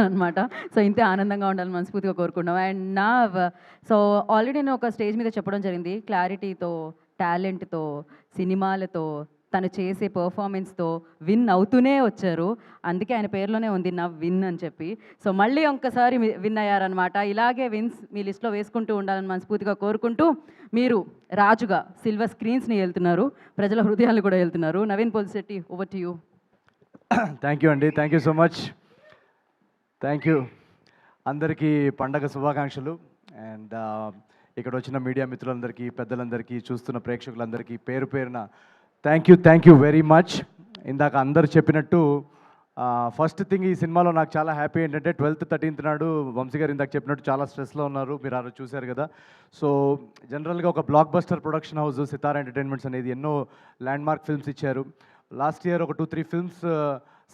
అనమాట. సో, ఇంతే ఆనందంగా ఉండాలని మనస్ఫూర్తిగా కోరుకుంటున్నాం. అండ్ నా సో, ఆల్రెడీ నేను ఒక స్టేజ్ మీద చెప్పడం జరిగింది. క్లారిటీతో, టాలెంట్‌తో, సినిమాలతో, తను చేసే పెర్ఫార్మెన్స్‌తో విన్ అవుతూనే వచ్చారు. అందుకే ఆయన పేరులోనే ఉంది నవ్ విన్ అని చెప్పి. సో, మళ్ళీ ఒక్కసారి విన్ అయ్యారనమాట. ఇలాగే విన్స్ మీ లిస్ట్‌లో వేసుకుంటూ ఉండాలని మనస్ఫూర్తిగా కోరుకుంటూ, మీరు రాజుగా సిల్వర్ స్క్రీన్స్‌ని ఏలుతున్నారు. ప్రజల హృదయాలను కూడా ఏలుతున్నారు. Naveen Polishetty, over to you. Thank you అండి. Thank you so much. Thank you. అందరికీ పండగ శుభాకాంక్షలు. అండ్ ఇక్కడ వచ్చిన మీడియా మిత్రులందరికీ, పెద్దలందరికీ, చూస్తున్న ప్రేక్షకులందరికీ పేరు పేరున థ్యాంక్ యూ వెరీ మచ్. ఇందాక అందరు చెప్పినట్టు ఫస్ట్ థింగ్ ఈ సినిమాలో నాకు చాలా హ్యాపీ ఏంటంటే 12th 13th నాడు వంశీ గారు ఇందాక చెప్పినట్టు చాలా స్ట్రెస్లో ఉన్నారు. మీరు ఆ రోజు చూశారు కదా. సో జనరల్గా ఒక బ్లాక్ బస్టర్ ప్రొడక్షన్ హౌస్ సితారా ఎంటర్టైన్మెంట్స్ అనేది ఎన్నో ల్యాండ్మార్క్ ఫిల్మ్స్ ఇచ్చారు. లాస్ట్ ఇయర్ ఒక 2-3 ఫిల్మ్స్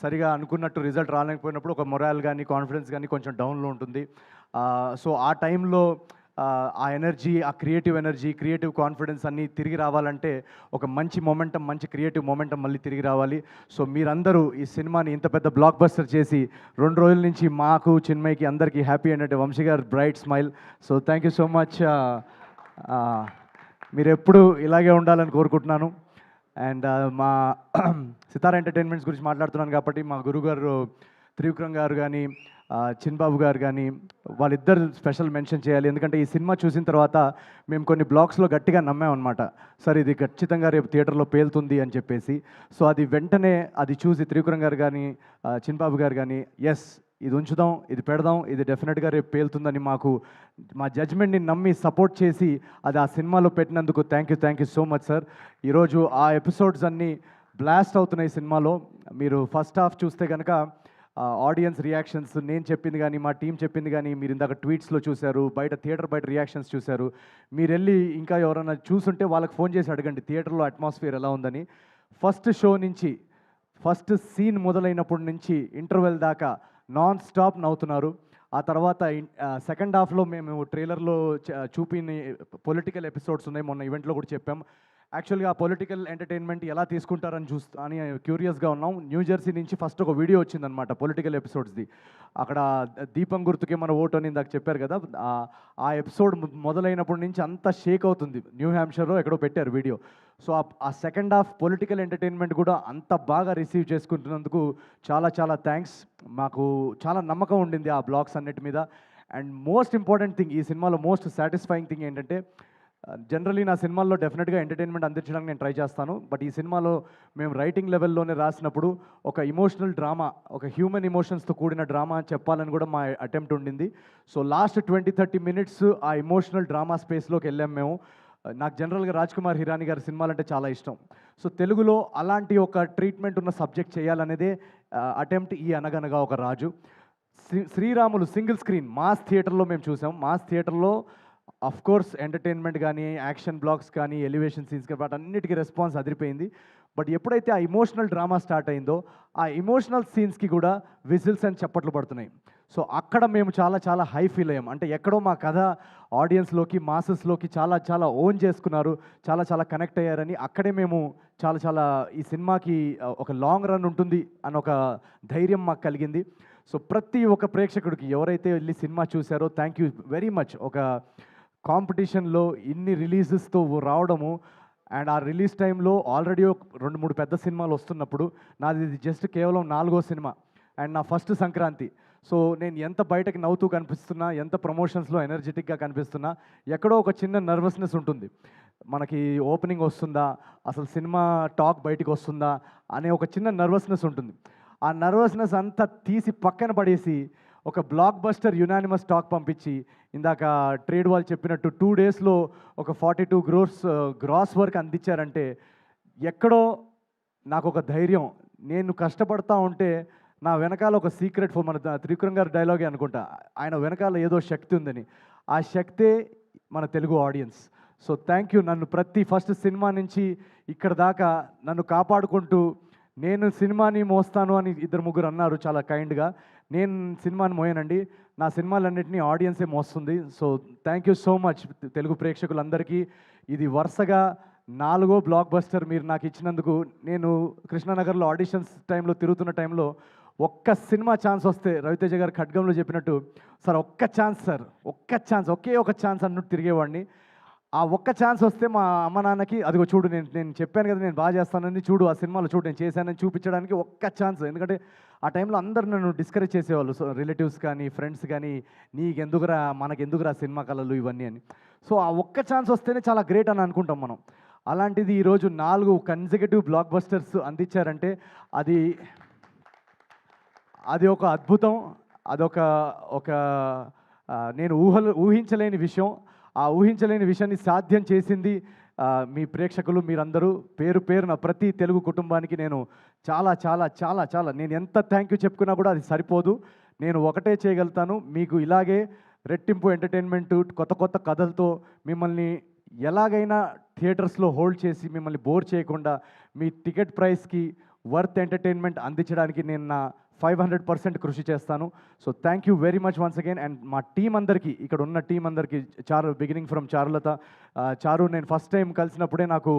సరిగా అనుకున్నట్టు రిజల్ట్ రాలేకపోయినప్పుడు ఒక మొరాల్ కానీ కాన్ఫిడెన్స్ కానీ కొంచెం డౌన్లో ఉంటుంది. సో ఆ టైంలో ఆ ఎనర్జీ, ఆ క్రియేటివ్ ఎనర్జీ, క్రియేటివ్ కాన్ఫిడెన్స్ అన్నీ తిరిగి రావాలంటే ఒక మంచి మొమెంటం, మంచి క్రియేటివ్ మొమెంటం మళ్ళీ తిరిగి రావాలి. సో మీరందరూ ఈ సినిమాని ఇంత పెద్ద బ్లాక్ బస్టర్ చేసి 2 రోజుల నుంచి మాకు, చిన్మయ్కి, అందరికీ హ్యాపీ ఏంటంటే వంశీ గారు bright smile. So thank you so much. మీరు ఎప్పుడు ఇలాగే ఉండాలని కోరుకుంటున్నాను. అండ్ మా సితారా ఎంటర్టైన్మెంట్స్ గురించి మాట్లాడుతున్నాను కాబట్టి మా గురుగారు త్రివిక్రమ్ గారు కానీ, చిన్బాబు గారు కానీ, వాళ్ళిద్దరు స్పెషల్ మెన్షన్ చేయాలి. ఎందుకంటే ఈ సినిమా చూసిన తర్వాత మేము కొన్ని బ్లాగ్స్లో గట్టిగా నమ్మామన్నమాట. సార్ ఇది ఖచ్చితంగా రేపు థియేటర్లో పేలుతుంది అని చెప్పేసి. సో అది వెంటనే అది చూసి త్రివిక్రమ్ గారు కానీ, చిన్బాబు గారు కానీ, ఎస్ ఇది ఉంచుదాం, ఇది పెడదాం, ఇది డెఫినెట్గా రేపు పేలుతుందని మాకు మా జడ్జ్మెంట్ని నమ్మి సపోర్ట్ చేసి అది ఆ సినిమాలో పెట్టినందుకు thank you so much sir. ఈరోజు ఆ ఎపిసోడ్స్ అన్నీ బ్లాస్ట్ అవుతున్నాయి సినిమాలో. మీరు ఫస్ట్ హాఫ్ చూస్తే కనుక ఆడియన్స్ రియాక్షన్స్, నేను చెప్పింది కానీ, మా టీం చెప్పింది కానీ, మీరు ఇందాక ట్వీట్స్లో చూశారు, థియేటర్ బయట రియాక్షన్స్ చూశారు. మీరు వెళ్ళి ఇంకా ఎవరైనా చూసుంటే వాళ్ళకి ఫోన్ చేసి అడగండి థియేటర్లో అట్మాస్ఫియర్ ఎలా ఉందని. ఫస్ట్ షో నుంచి, ఫస్ట్ సీన్ మొదలైనప్పటి నుంచి ఇంటర్వెల్ దాకా నాన్ స్టాప్ నవ్వుతున్నారు. ఆ తర్వాత సెకండ్ హాఫ్లో మేము ట్రైలర్లో చూపిన పొలిటికల్ ఎపిసోడ్స్ ఉన్నాయి, మొన్న ఈవెంట్లో కూడా చెప్పాం. యాక్చువల్గా ఆ పొలిటికల్ ఎంటర్టైన్మెంట్ ఎలా తీసుకుంటారని అని క్యూరియస్గా ఉన్నాం. న్యూజెర్సీ నుంచి ఫస్ట్ ఒక వీడియో వచ్చిందనమాట పొలిటికల్ ఎపిసోడ్స్ది. అక్కడ దీపం గుర్తుకే మన ఓటు అని ఇందాక చెప్పారు కదా. ఆ ఎపిసోడ్ మొదలైనప్పటి నుంచి అంతా షేక్ అవుతుంది. న్యూ హ్యాంప్షైర్లో ఎక్కడో పెట్టారు వీడియో. సో ఆ సెకండ్ హాఫ్ పొలిటికల్ ఎంటర్టైన్మెంట్ కూడా అంత బాగా రిసీవ్ చేసుకుంటున్నందుకు చాలా థ్యాంక్స్. మాకు చాలా నమ్మకం ఉండింది ఆ బ్లాగ్స్ అన్నిటి మీద. అండ్ మోస్ట్ ఇంపార్టెంట్ థింగ్, ఈ సినిమాలో మోస్ట్ సాటిస్ఫైయింగ్ థింగ్ ఏంటంటే, జనరలీ నా సినిమాల్లో డెఫినెట్గా ఎంటర్టైన్మెంట్ అందించడానికి నేను ట్రై చేస్తాను. బట్ ఈ సినిమాలో మేము రైటింగ్ లెవెల్లోనే రాసినప్పుడు ఒక ఇమోషనల్ డ్రామా, ఒక హ్యూమన్ ఇమోషన్స్తో కూడిన డ్రామా చెప్పాలని కూడా మా అటెంప్ట్ ఉండింది. సో లాస్ట్ 20-30 మినిట్స్ ఆ ఇమోషనల్ డ్రామా స్పేస్లోకి వెళ్ళాం మేము. నాకు జనరల్గా రాజ్ కుమార్ హిరానీ గారి సినిమాలంటే చాలా ఇష్టం. సో తెలుగులో అలాంటి ఒక ట్రీట్మెంట్ ఉన్న సబ్జెక్ట్ చేయాలనేదే అటెంప్ట్ ఈ అనగనగా ఒక రాజు. శ్రీరాములు సింగిల్ స్క్రీన్ మాస్ థియేటర్లో మేము చూసాం. మాస్ థియేటర్లో అఫ్ కోర్స్ ఎంటర్టైన్మెంట్ కానీ, యాక్షన్ బ్లాక్స్ కానీ, ఎలివేషన్ సీన్స్ కానీ, వాటన్నిటికీ రెస్పాన్స్ అదిరిపోయింది. బట్ ఎప్పుడైతే ఆ ఇమోషనల్ డ్రామా స్టార్ట్ అయిందో, ఆ ఇమోషనల్ సీన్స్కి కూడా విజిల్స్ అని చప్పట్లు పడుతున్నాయి. సో అక్కడ మేము చాలా హై ఫీల్ అయ్యాం. అంటే ఎక్కడో మా కథ ఆడియన్స్లోకి, మాసెస్లోకి చాలా ఓన్ చేసుకున్నారు, చాలా కనెక్ట్ అయ్యారని అక్కడే మేము చాలా ఈ సినిమాకి ఒక లాంగ్ రన్ ఉంటుంది అని ఒక ధైర్యం మాకు కలిగింది. సో ప్రతి ఒక్క ప్రేక్షకుడికి ఎవరైతే వెళ్ళి సినిమా చూశారో థ్యాంక్ యూ వెరీ మచ్. ఒక కాంపిటీషన్లో ఇన్ని రిలీజెస్తో రావడము, అండ్ ఆ రిలీజ్ టైంలో ఆల్రెడీ 2-3 పెద్ద సినిమాలు వస్తున్నప్పుడు నాది జస్ట్ కేవలం 4వ సినిమా అండ్ నా ఫస్ట్ సంక్రాంతి. సో నేను ఎంత బయటకు నవ్వుతూ కనిపిస్తున్నా, ఎంత ప్రమోషన్స్లో ఎనర్జెటిక్గా కనిపిస్తున్నా, ఎక్కడో ఒక చిన్న నర్వస్నెస్ ఉంటుంది. మనకి ఓపెనింగ్ వస్తుందా, అసలు సినిమా టాక్ బయటికి వస్తుందా అనే ఒక చిన్న నర్వస్నెస్ ఉంటుంది. ఆ నర్వస్నెస్ అంతా తీసి పక్కన పడేసి ఒక బ్లాక్ బస్టర్ యునానిమస్ టాక్ పంపించి, ఇందాక ట్రేడ్ వాళ్ళు చెప్పినట్టు 2 డేస్లో ఒక 42 crores గ్రాస్ వర్క్ అందించారంటే ఎక్కడో నాకు ఒక ధైర్యం. నేను కష్టపడతా ఉంటే నా వెనకాల ఒక సీక్రెట్ మన త్రివిక్రమ్ గారి డైలాగే అనుకుంటా, ఆయన వెనకాల ఏదో శక్తి ఉందని. ఆ శక్తే మన Telugu audience. So thank you. నన్ను ప్రతి ఫస్ట్ సినిమా నుంచి ఇక్కడ దాకా నన్ను కాపాడుకుంటూ, నేను సినిమాని మోస్తాను అని 2-3 అన్నారు చాలా కైండ్గా. నేను సినిమాని మోయనండి, నా సినిమాలన్నింటినీ ఆడియన్సే మోస్తుంది. So thank you so much Telugu ప్రేక్షకులందరికీ. ఇది వరుసగా 4వ బ్లాక్ బస్టర్ మీరు నాకు ఇచ్చినందుకు. నేను కృష్ణానగర్లో ఆడిషన్స్ టైంలో తిరుగుతున్న టైంలో ఒక్క సినిమా ఛాన్స్ వస్తే రవితేజ గారు ఖడ్గంలో చెప్పినట్టు సార్ ఒక్క ఛాన్స్ సార్, ఒక్క ఛాన్స్, ఒకే ఒక ఛాన్స్ అన్నట్టు తిరిగేవాడిని. ఆ ఒక్క ఛాన్స్ వస్తే మా అమ్మ నాన్నకి అదిగో చూడు నేను నేను చెప్పాను కదా నేను బాగా చేస్తానని, చూడు ఆ సినిమాలో చూడు నేను చేశానని చూపించడానికి ఒక్క ఛాన్స్. ఎందుకంటే ఆ టైంలో అందరు నన్ను డిస్కరేజ్ చేసేవాళ్ళు, సో రిలేటివ్స్ కానీ ఫ్రెండ్స్ కానీ, నీకెందుకురా మనకెందుకురా సినిమా కళలు ఇవన్నీ అని. సో ఆ ఒక్క ఛాన్స్ వస్తేనే చాలా గ్రేట్ అని అనుకుంటాం మనం. అలాంటిది ఈరోజు 4 కన్సిక్యూటివ్ బ్లాక్ బస్టర్స్ అందించారంటే అది అది ఒక అద్భుతం. అదొక ఒక నేను ఊహించలేని విషయం. ఆ ఊహించలేని విషయాన్ని సాధ్యం చేసింది మీ ప్రేక్షకులు, మీరందరూ. పేరు పేరున ప్రతి తెలుగు కుటుంబానికి నేను చాలా చాలా చాలా చాలా నేను ఎంత థ్యాంక్ యూ చెప్పుకున్నా కూడా అది సరిపోదు. నేను ఒకటే చేయగలుగుతాను, మీకు ఇలాగే రెట్టింపు ఎంటర్టైన్మెంట్ కొత్త కొత్త కథలతో మిమ్మల్ని ఎలాగైనా థియేటర్స్లో హోల్డ్ చేసి మిమ్మల్ని బోర్ చేయకుండా మీ టికెట్ ప్రైస్కి వర్త్ ఎంటర్టైన్మెంట్ అందించడానికి నేను నా 500% కృషి చేస్తాను. So thank you very much once again. And మా టీం అందరికీ, ఇక్కడ ఉన్న టీం అందరికీ, బిగినింగ్ ఫ్రమ్ చారులత. చారు నేను ఫస్ట్ టైం కలిసినప్పుడే నాకు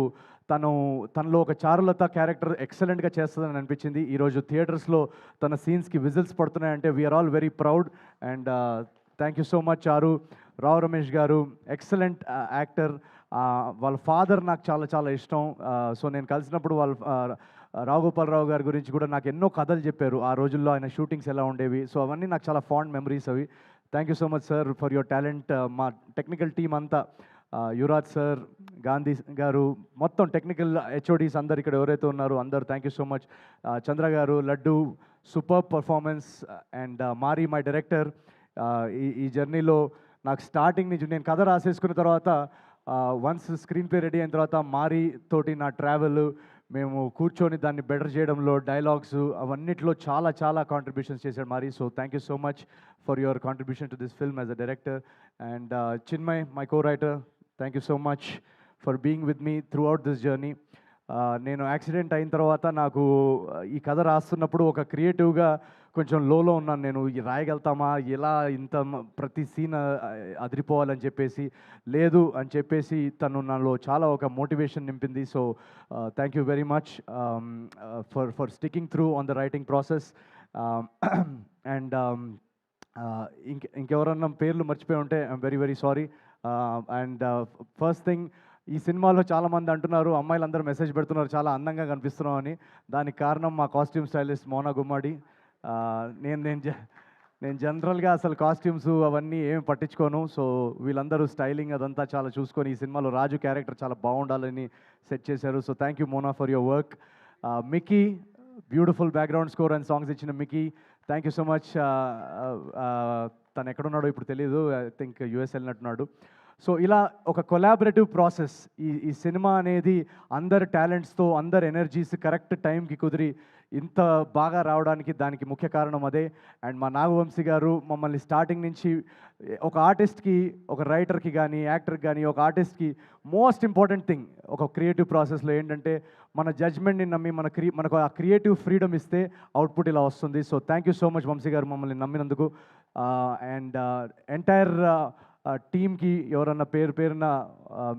తనలో ఒక చారులత క్యారెక్టర్ ఎక్సలెంట్గా చేస్తుందని అనిపించింది. ఈరోజు థియేటర్స్లో తన సీన్స్కి విజిల్స్ పడుతున్నాయంటే we're all very proud. And thank you so much Charu. Rao Ramesh గారు ఎక్సలెంట్ యాక్టర్. వాళ్ళ ఫాదర్ నాకు చాలా చాలా ఇష్టం. సో నేను కలిసినప్పుడు రావు గోపాలరావు గారి గురించి కూడా నాకు ఎన్నో కథలు చెప్పారు, ఆ రోజుల్లో ఆయన షూటింగ్స్ ఎలా ఉండేవి. సో అవన్నీ నాకు చాలా ఫాండ్ మెమరీస్ అవి. Thank you so much sir for your talent. మా టెక్నికల్ టీమ్ అంతా, యువరాజ్ సార్, గాంధీ గారు, మొత్తం టెక్నికల్ హెచ్ఓడీస్ అందరు ఇక్కడ ఎవరైతే ఉన్నారో అందరూ thank you so much. Chandra garu, Laddu, super performance. And Mari my director. ఈ జర్నీలో నాకు స్టార్టింగ్ నుంచి నేను కథ రాసేసుకున్న తర్వాత వన్స్ స్క్రీన్ ప్లే రెడీ అయిన తర్వాత మారీ తోటి నా ట్రావెల్, మేము కూర్చొని దాన్ని బెటర్ చేయడంలో, డైలాగ్స్ అవన్నిట్లో చాలా చాలా కాంట్రిబ్యూషన్స్ చేశాడు Mari. So thank you so much for your contribution to this film as a director. And Chinmay, my co writer, thank you so much for being with me throughout this journey. నేను accident అయిన తర్వాత నాకు ఈ కథ రాస్తున్నప్పుడు ఒక క్రియేటివ్గా కొంచెం లోలో ఉన్నాను. నేను రాయగలుగుతామా, ఎలా ఇంత ప్రతి సీన్ అదిరిపోవాలని చెప్పేసి, లేదు అని చెప్పేసి తను నాలో చాలా ఒక మోటివేషన్ నింపింది. So thank you very much for sticking through on the writing process. And ఇంకెవరన్నా పేర్లు మర్చిపోయి ఉంటే I'm very very sorry. And first thing, ఈ సినిమాలో చాలామంది అంటున్నారు, అమ్మాయిలందరూ మెసేజ్ పెడుతున్నారు చాలా అందంగా కనిపిస్తున్నాం అని. దానికి కారణం మా కాస్ట్యూమ్ స్టైలిస్ట్ మోనా గుమ్మడి. నేను జనరల్గా అసలు కాస్ట్యూమ్స్ అవన్నీ ఏమి పట్టించుకోను. సో వీళ్ళందరూ స్టైలింగ్ అదంతా చాలా చూసుకొని ఈ సినిమాలో రాజు క్యారెక్టర్ చాలా బాగుండాలని సెట్ చేశారు. So thank you Mona for your work. Mickey, beautiful background score and songs ఇచ్చిన Mickey, thank you so much. తను ఎక్కడున్నాడో ఇప్పుడు తెలియదు, ఐ థింక్ యూఎస్ వెళ్ళినట్టున్నాడు. సో ఇలా ఒక కొలాబరేటివ్ ప్రాసెస్. ఈ సినిమా అనేది అందరి టాలెంట్స్తో, అందరి ఎనర్జీస్ కరెక్ట్ టైంకి కుదిరి ఇంత బాగా రావడానికి దానికి ముఖ్య కారణం అదే. అండ్ మా నాగవంశీ గారు మమ్మల్ని స్టార్టింగ్ నుంచి ఒక ఆర్టిస్ట్కి, ఒక రైటర్కి కానీ, యాక్టర్కి కానీ, ఒక ఆర్టిస్ట్కి మోస్ట్ ఇంపార్టెంట్ థింగ్ ఒక క్రియేటివ్ ప్రాసెస్లో ఏంటంటే మన జడ్జ్మెంట్ని నమ్మి మనకు ఆ క్రియేటివ్ ఫ్రీడమ్ ఇస్తే అవుట్పుట్ ఇలా వస్తుంది. So thank you so much Vamsi garu మమ్మల్ని నమ్మినందుకు. అండ్ ఎంటైర్ టీమ్కి ఎవరన్నా పేరున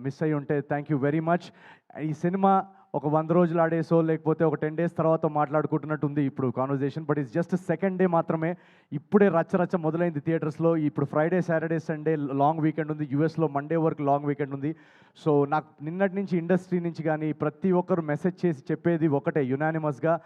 మిస్ అయ్యి ఉంటే థ్యాంక్ యూ వెరీ మచ్. ఈ సినిమా ఒక 100 రోజులు ఆడేసో లేకపోతే ఒక 10 days తర్వాత మాట్లాడుకుంటున్నట్టు ఉంది ఇప్పుడు conversation, but it's just second day మాత్రమే. ఇప్పుడే రచ్చ మొదలైంది థియేటర్స్లో. ఇప్పుడు Friday, Saturday, Sunday long weekend ఉంది. యూఎస్లో మండే వరకు లాంగ్ వీకెండ్ ఉంది. సో నాకు నిన్నటి నుంచి ఇండస్ట్రీ నుంచి కానీ ప్రతి ఒక్కరు మెసేజ్ చేసి చెప్పేది ఒకటే, యునానిమస్గా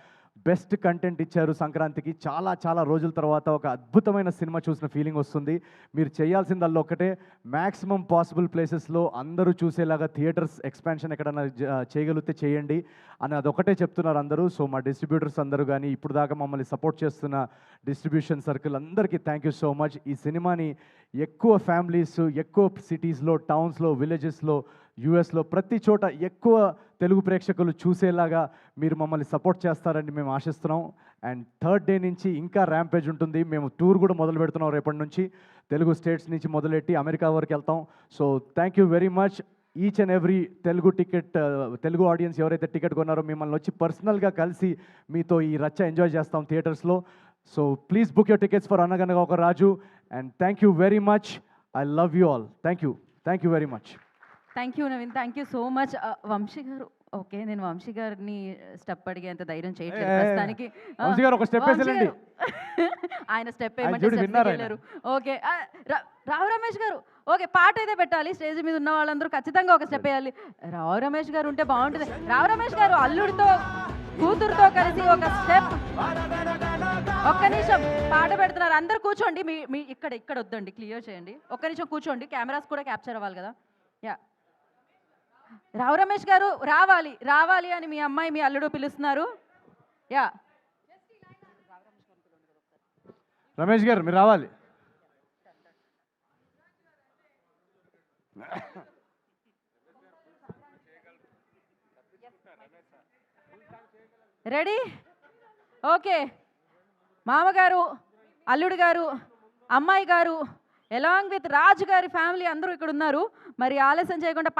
బెస్ట్ కంటెంట్ ఇచ్చారు సంక్రాంతికి. చాలా చాలా రోజుల తర్వాత ఒక అద్భుతమైన సినిమా చూసిన ఫీలింగ్ వస్తుంది. మీరు చేయాల్సిందల్లా ఒకటే, మ్యాక్సిమం పాసిబుల్ ప్లేసెస్లో అందరూ చూసేలాగా థియేటర్స్ ఎక్స్పాన్షన్ ఎక్కడన్నా చేయగలిగితే చేయండి అని అదొకటే చెప్తున్నారు అందరూ. సో మా డిస్ట్రిబ్యూటర్స్ అందరూ కానీ, ఇప్పుడు దాకా మమ్మల్ని సపోర్ట్ చేస్తున్న డిస్ట్రిబ్యూషన్ సర్కిల్ అందరికీ థ్యాంక్ యూ సో మచ్. ఈ సినిమాని ఎక్కువ ఫ్యామిలీస్, ఎక్కువ సిటీస్లో, టౌన్స్లో, విలేజెస్లో, యూఎస్లో ప్రతి చోట ఎక్కువ తెలుగు ప్రేక్షకులు చూసేలాగా మీరు మమ్మల్ని సపోర్ట్ చేస్తారని మేము ఆశిస్తున్నాం. అండ్ థర్డ్ డే నుంచి ఇంకా ర్యాంపేజ్ ఉంటుంది. మేము టూర్ కూడా మొదలు పెడుతున్నాం రేపటి నుంచి. తెలుగు స్టేట్స్ నుంచి మొదలెట్టి అమెరికా వరకు వెళ్తాం. So thank you very much each and every Telugu audience ఎవరైతే టికెట్ కొన్నారో మిమ్మల్ని వచ్చి పర్సనల్గా కలిసి మీతో ఈ రచ్చ ఎంజాయ్ చేస్తాం థియేటర్స్లో. So please book your tickets for Anaganaga Oka Raju. And thank you very much. I love you all. Thank you very much. Thank you Naveen, thank you so much. Vamsi గారు ఓకే. నేను వంశీ గారిని స్టెప్ అడిగేంత ధైర్యం చేయట్లేదు ఏ, ఏ, ఏ. ప్రస్తుతానికి. వంశీ గారు ఒక step వంశీ వేసేయండి. గారు. ఆయన స్టెప్ ఆయన ఏమంటే చూడు స్టెప్ విన్నారు ఆయన. వెళ్ళారు. ఓకే. రావు రమేష్ గారు. ఓకే. పాట అయితే పెట్టాలి. స్టేజ్ మీద ఉన్న వాళ్ళందరూ ఖచ్చితంగా ఒక స్టెప్ వేయాలి. రావు రమేష్ గారు ఉంటే బాగుంటుంది. రావు రమేష్ గారు అల్లుడితో కూతురుతో కలిసి ఒక స్టెప్. ఒక్క నిమిషం పాట పెడుతున్నారు. అందరు కూర్చోండి. మీ మీ ఇక్కడ ఇక్కడ వద్దండి. క్లియర్ చేయండి. ఒక్క నిమిషం కూర్చోండి. కెమెరాస్ కూడా క్యాప్చర్ అవ్వాలి కదా. యా. రావు రమేష్ గారు రావాలి రావాలి అని మీ అమ్మాయి మీ అల్లుడు పిలుస్తున్నారు. యా. రమేష్ గారు మీరు రావాలి. రెడీ. ఓకే. మామగారు, అల్లుడు గారు, అమ్మాయి గారు, ఎలాంగ్ విత్ రాజు గారి ఫ్యామిలీ అందరూ ఇక్కడ ఉన్నారు. మరి ఆలస్యం చేయకుండా